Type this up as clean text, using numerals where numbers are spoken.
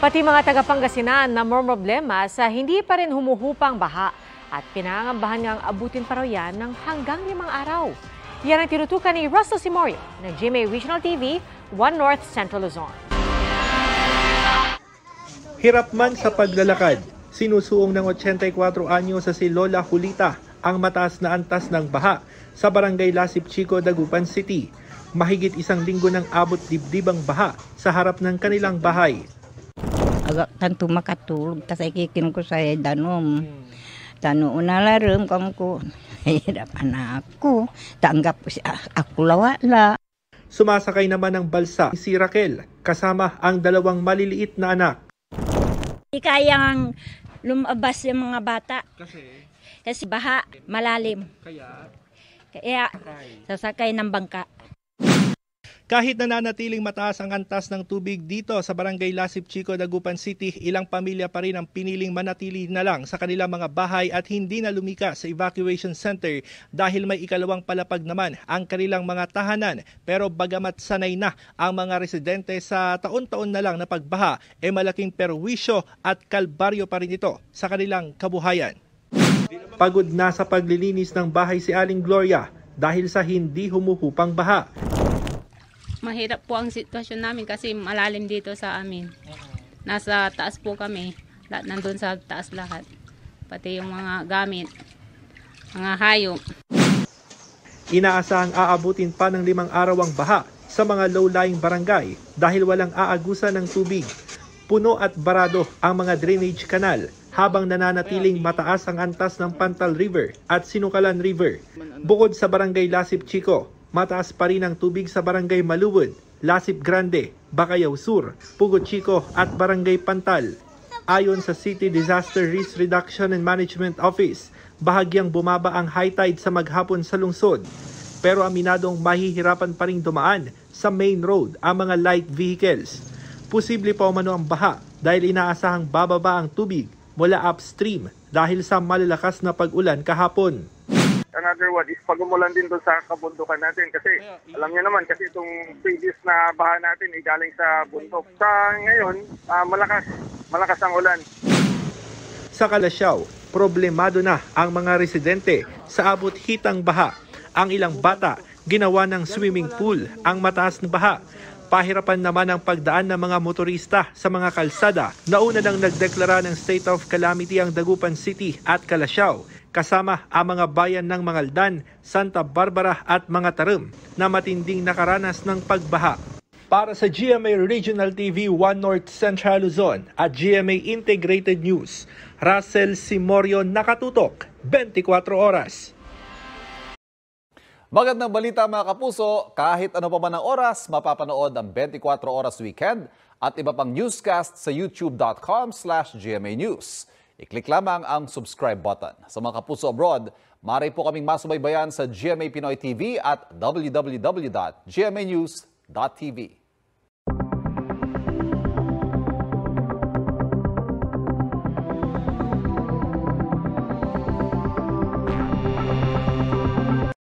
Pati mga taga-Pangasinan na problema sa hindi pa rin humuhupang baha at pinangangambahan ngang abutin pa raw yan ng hanggang 5 araw. Yan ang tinutukan ni Russell Simorio ng GMA Regional TV, 1 North Central Luzon. Hirap man sa paglalakad, sinusuong ng 84 anyo sa si Lola Julita ang mataas na antas ng baha sa Barangay Lasip Chico, Dagupan City. Mahigit 1 linggo ng abot dibdibang baha sa harap ng kanilang bahay. Agak tanto makatulog, tas ikikin ko sa danom. Tanoon na larim kung ko, hirap anak ko, tanggap ko siya, ako lawala. Sumasakay naman ng balsa si Raquel, kasama ang 2 maliliit na anak. Hindi kayang lumabas yung mga bata. Kasi baha, malalim. Kaya sasakay ng bangka. Kahit nananatiling mataas ang antas ng tubig dito sa Barangay Lasip Chico, Dagupan City, ilang pamilya pa rin ang piniling manatili na lang sa kanilang mga bahay at hindi na lumika sa evacuation center dahil may ikalawang palapag naman ang kanilang mga tahanan. Pero bagamat sanay na ang mga residente sa taon-taon na lang na pagbaha, malaking perwisyo at kalbaryo pa rin ito sa kanilang kabuhayan. Pagod na sa paglilinis ng bahay si Aling Gloria dahil sa hindi humuhupang baha. Mahirap po ang sitwasyon namin kasi malalim dito sa amin. Nasa taas po kami. Nandun sa taas lahat. Pati yung mga gamit, mga hayop. Inaasahang aabutin pa ng 5 araw ang baha sa mga low-lying barangay dahil walang aagusan ng tubig. Puno at barado ang mga drainage canal habang nananatiling mataas ang antas ng Pantal River at Sinukalan River. Bukod sa Barangay Lasip Chico, mataas pa rin ang tubig sa Barangay Maluwod, Lasip Grande, Bacayao Sur, Pugot Chico at Barangay Pantal. Ayon sa City Disaster Risk Reduction and Management Office, bahagyang bumaba ang high tide sa maghapon sa lungsod. Pero aminadong mahihirapan pa rin dumaan sa main road ang mga light vehicles. Posible pa umano ang baha dahil inaasahang bababa ang tubig mula upstream dahil sa malalakas na pag-ulan kahapon. Another one is pag umulan din doon sa kabundukan natin kasi alam niyo naman kasi itong previous na baha natin ay galing sa bundok. Sa ngayon, malakas ang ulan. Sa Calasiao, problemado na ang mga residente sa abot hitang baha. Ang ilang bata ginawa ng swimming pool ang mataas na baha. Pahirapan naman ang pagdaan ng mga motorista sa mga kalsada. Nauna nang nagdeklara ng state of calamity ang Dagupan City at Calasiao, kasama ang mga bayan ng Mangaldan, Santa Barbara at mga Tarum na matinding nakaranas ng pagbaha. Para sa GMA Regional TV 1 North Central Luzon at GMA Integrated News, Russell Simorio, nakatutok 24 oras. Magandang balita mga kapuso, kahit ano pa man ang oras, mapapanood ang 24 Oras Weekend at iba pang newscast sa youtube.com/GMA News. I-click lamang ang subscribe button. Sa mga kapuso abroad, maaari po kaming masubaybayan sa GMA Pinoy TV at www.gmanews.tv.